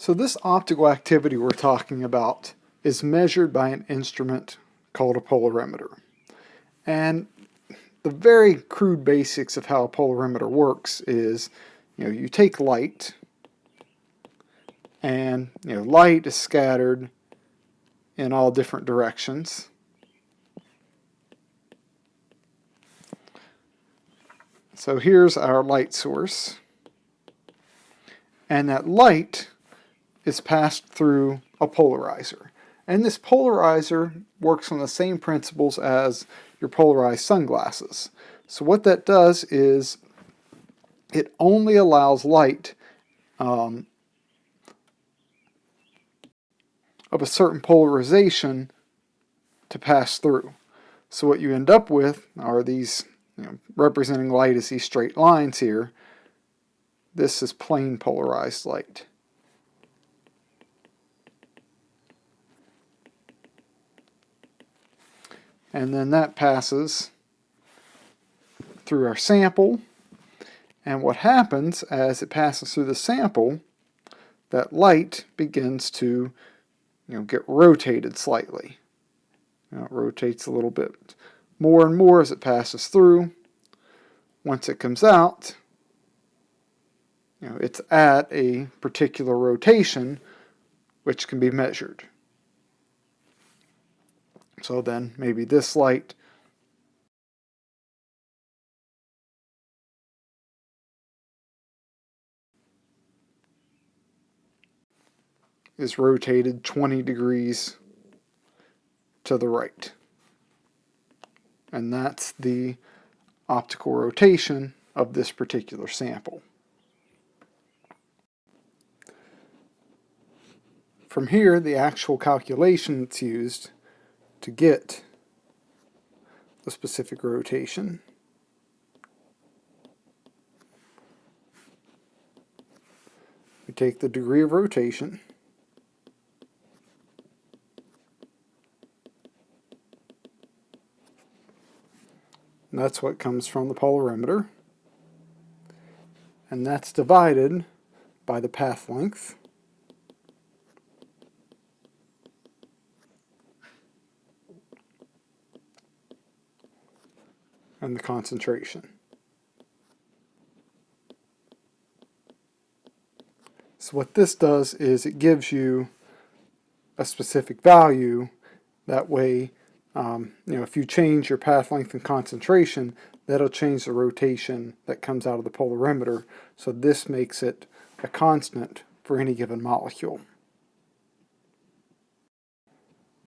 So this optical activity we're talking about is measured by an instrument called a polarimeter. And the very crude basics of how a polarimeter works is, you take light, and light is scattered in all different directions. So here's our light source, and that light is passed through a polarizer. And this polarizer works on the same principles as your polarized sunglasses. So what that does is it only allows light of a certain polarization to pass through. So what you end up with are these, representing light as these straight lines here. This is plain polarized light. And then that passes through our sample. And what happens as it passes through the sample, that light begins to get rotated slightly. It rotates a little bit more and more as it passes through. Once it comes out, it's at a particular rotation which can be measured. So then maybe this light is rotated 20 degrees to the right. And that's the optical rotation of this particular sample. From here, the actual calculation that's used to get the specific rotation we take the degree of rotation and that's what comes from the polarimeter, and that's divided by the path length, and the concentration. So what this does is it gives you a specific value. That way, if you change your path length and concentration, that'll change the rotation that comes out of the polarimeter. So this makes it a constant for any given molecule.